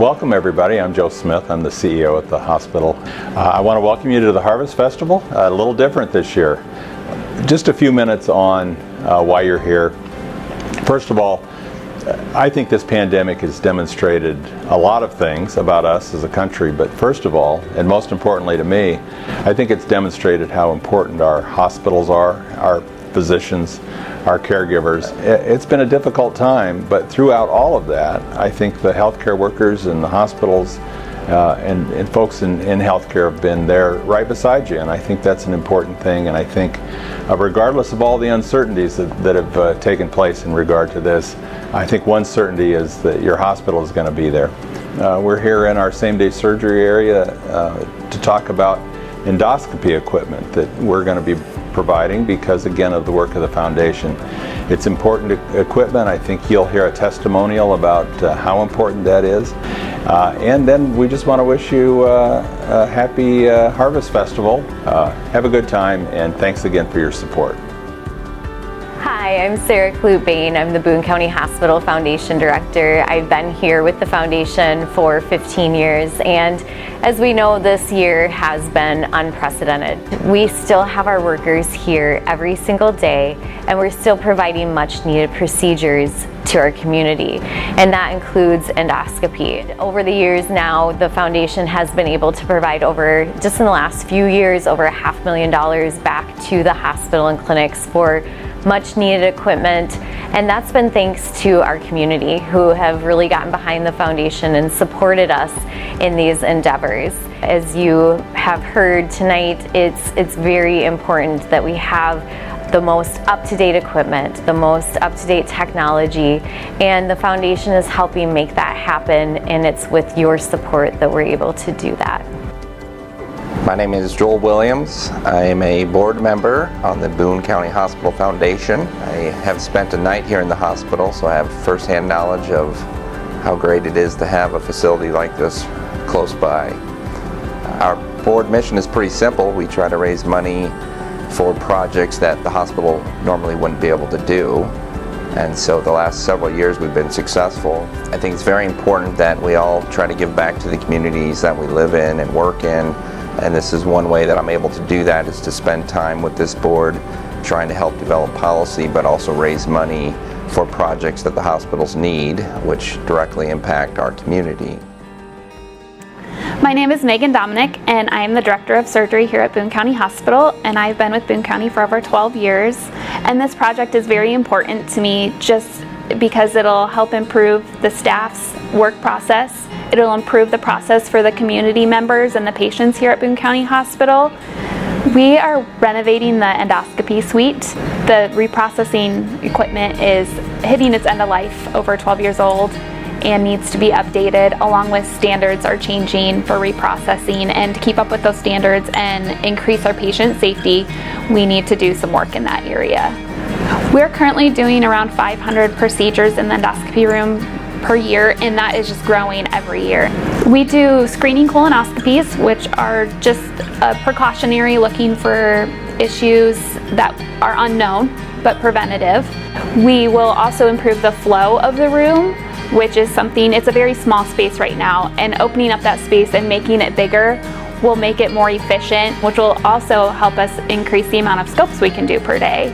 Welcome everybody, I'm Joe Smith, I'm the CEO at the hospital. I want to welcome you to the Harvest Festival, a little different this year. Just a few minutes on why you're here. First of all, I think this pandemic has demonstrated a lot of things about us as a country, but first of all, and most importantly to me, I think it's demonstrated how important our hospitals are, our physicians, our caregivers. It's been a difficult time, but throughout all of that, I think the healthcare workers and the hospitals and folks in healthcare have been there right beside you, and I think that's an important thing. And I think regardless of all the uncertainties that have taken place in regard to this, I think one certainty is that your hospital is going to be there. We're here in our same-day surgery area to talk about endoscopy equipment that we're going to be providing because, again, of the work of the foundation. It's important equipment. I think you'll hear a testimonial about how important that is. And then we just want to wish you a happy Harvest Festival. Have a good time, and thanks again for your support. Hi, I'm Sarah Clute-Bain. I'm the Boone County Hospital Foundation Director. I've been here with the foundation for 15 years, and as we know, this year has been unprecedented. We still have our workers here every single day, and we're still providing much needed procedures to our community, and that includes endoscopy. Over the years now, the foundation has been able to provide just in the last few years, over $500,000 back to the hospital and clinics for much needed equipment, and that's been thanks to our community who have really gotten behind the foundation and supported us in these endeavors. As you have heard tonight, it's very important that we have the most up-to-date equipment, the most up-to-date technology, and the foundation is helping make that happen, and it's with your support that we're able to do that. My name is Joel Williams. I am a board member on the Boone County Hospital Foundation. I have spent a night here in the hospital, so I have firsthand knowledge of how great it is to have a facility like this close by. Our board mission is pretty simple. We try to raise money for projects that the hospital normally wouldn't be able to do. And so the last several years we've been successful. I think it's very important that we all try to give back to the communities that we live in and work in. And this is one way that I'm able to do that, is to spend time with this board trying to help develop policy, but also raise money for projects that the hospitals need, which directly impact our community. My name is Megan Dominic, and I am the Director of Surgery here at Boone County Hospital, and I've been with Boone County for over 12 years. And this project is very important to me just because it'll help improve the staff's work process. It'll improve the process for the community members and the patients here at Boone County Hospital. We are renovating the endoscopy suite. The reprocessing equipment is hitting its end of life, over 12 years old, and needs to be updated, along with standards are changing for reprocessing. And to keep up with those standards and increase our patient safety, we need to do some work in that area. We're currently doing around 500 procedures in the endoscopy room per year, and that is just growing every year. We do screening colonoscopies, which are just a precautionary, looking for issues that are unknown but preventative. We will also improve the flow of the room, which is something, it's a very small space right now, and opening up that space and making it bigger will make it more efficient, which will also help us increase the amount of scopes we can do per day.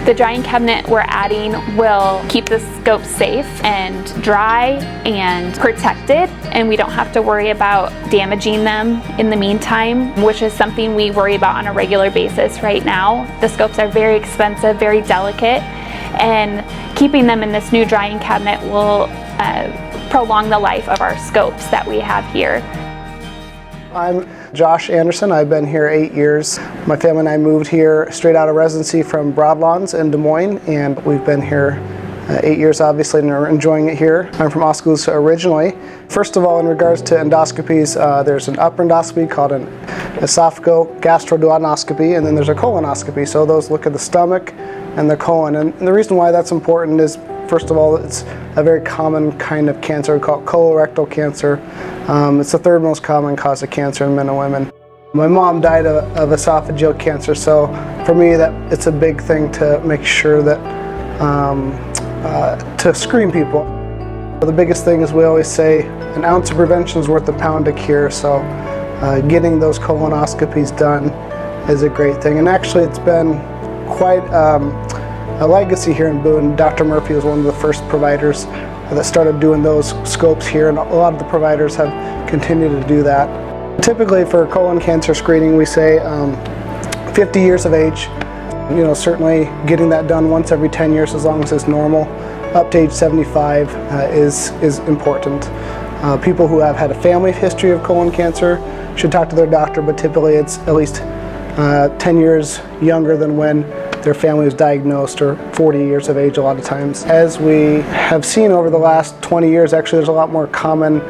The drying cabinet we're adding will keep the scopes safe and dry and protected, and we don't have to worry about damaging them in the meantime, which is something we worry about on a regular basis right now. The scopes are very expensive, very delicate, and keeping them in this new drying cabinet will prolong the life of our scopes that we have here. I'm Josh Anderson. I've been here 8 years. My family and I moved here straight out of residency from Broadlawns in Des Moines, and we've been here 8 years obviously, and are enjoying it here. I'm from Oskaloosa originally. First of all, in regards to endoscopies, there's an upper endoscopy called an esophago-gastroduodenoscopy, and then there's a colonoscopy. So those look at the stomach and the colon. And the reason why that's important is, first of all, it's a very common kind of cancer called colorectal cancer. It's the third most common cause of cancer in men and women. My mom died of esophageal cancer, so for me it's a big thing to make sure that to screen people. The biggest thing is we always say an ounce of prevention is worth a pound of cure, so getting those colonoscopies done is a great thing. And actually it's been quite a legacy here in Boone. Dr. Murphy was one of the first providers that started doing those scopes here, and a lot of the providers have continued to do that. Typically for colon cancer screening we say 50 years of age. You know, certainly getting that done once every 10 years as long as it's normal. Up to age 75 is important. People who have had a family history of colon cancer should talk to their doctor, but typically it's at least 10 years younger than when their family was diagnosed, or 40 years of age a lot of times. As we have seen over the last 20 years, actually there's a lot more common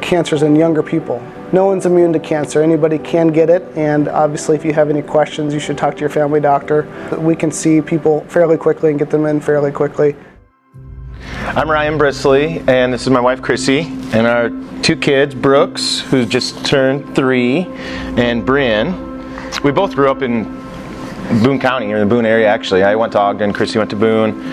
cancers in younger people. No one's immune to cancer. Anybody can get it, and obviously if you have any questions you should talk to your family doctor. We can see people fairly quickly and get them in fairly quickly. I'm Ryan Brisley, and this is my wife Chrissy, and our two kids, Brooks, who just turned 3, and Bryn. We both grew up in Boone County, or the Boone area actually. I went to Ogden, Chrissy went to Boone.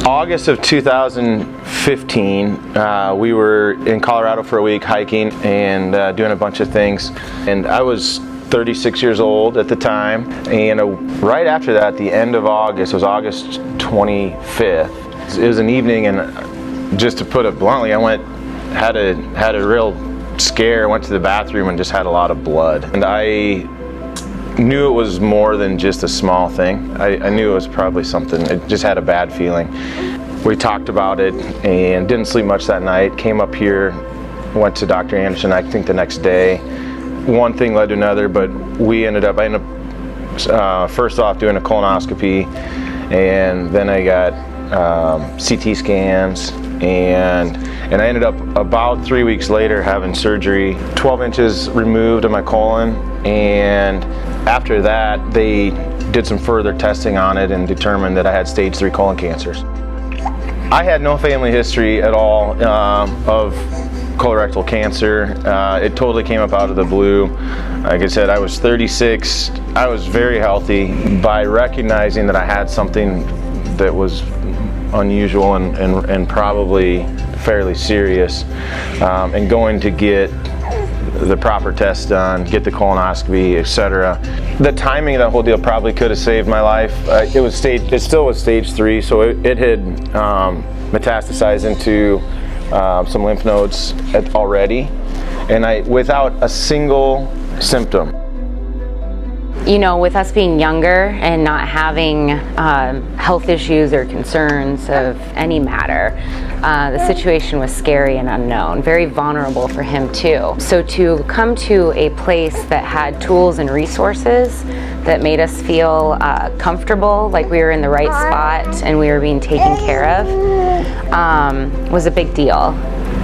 August of 2015, we were in Colorado for a week hiking and doing a bunch of things. And I was 36 years old at the time. And right after that, the end of August, it was August 25th. It was an evening, and just to put it bluntly, I had a real scare, went to the bathroom and just had a lot of blood. And I knew it was more than just a small thing. I knew it was probably something. It just had a bad feeling. We talked about it and didn't sleep much that night. Came up here, went to Dr. Anderson, I think the next day. One thing led to another, but I ended up first off doing a colonoscopy, and then I got CT scans, and I ended up about 3 weeks later having surgery, 12 inches removed of my colon. And after that, they did some further testing on it and determined that I had stage 3 colon cancers. I had no family history at all of colorectal cancer. It totally came up out of the blue. Like I said, I was 36. I was very healthy. By recognizing that I had something that was unusual and probably fairly serious, and going to get the proper tests done, get the colonoscopy, etc. The timing of that whole deal probably could have saved my life. It still was stage 3, so it had metastasized into some lymph nodes already, and without a single symptom. You know, with us being younger and not having health issues or concerns of any matter, the situation was scary and unknown, very vulnerable for him too. So to come to a place that had tools and resources that made us feel comfortable, like we were in the right spot and we were being taken care of, was a big deal.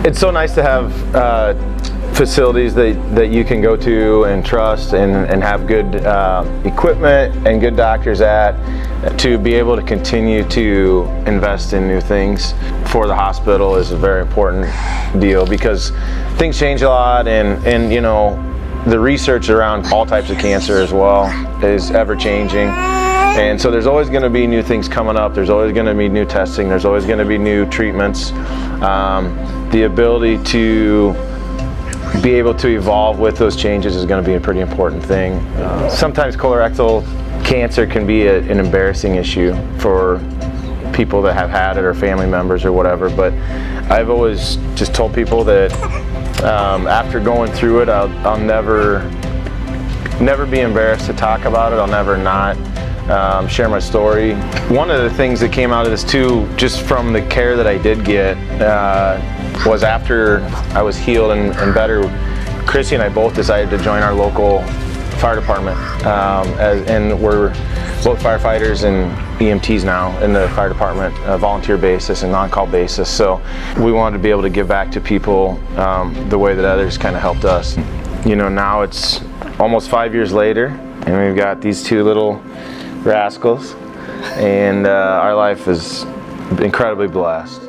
It's so nice to have facilities that you can go to and trust and have good equipment and good doctors at, to be able to continue to invest in new things for the hospital is a very important deal, because things change a lot, and you know, the research around all types of cancer as well is ever changing. And so there's always going to be new things coming up. There's always going to be new testing. There's always going to be new treatments. The ability to be able to evolve with those changes is going to be a pretty important thing. Sometimes colorectal cancer can be an embarrassing issue for people that have had it, or family members or whatever, but I've always just told people that after going through it, I'll never be embarrassed to talk about it. I'll never not share my story. One of the things that came out of this too, just from the care that I did get, was after I was healed and better, Chrissy and I both decided to join our local fire department, and we're both firefighters and EMTs now in the fire department, volunteer basis and on-call basis. So we wanted to be able to give back to people the way that others kind of helped us. You know, now it's almost 5 years later, and we've got these two little rascals, and our life is incredibly blessed.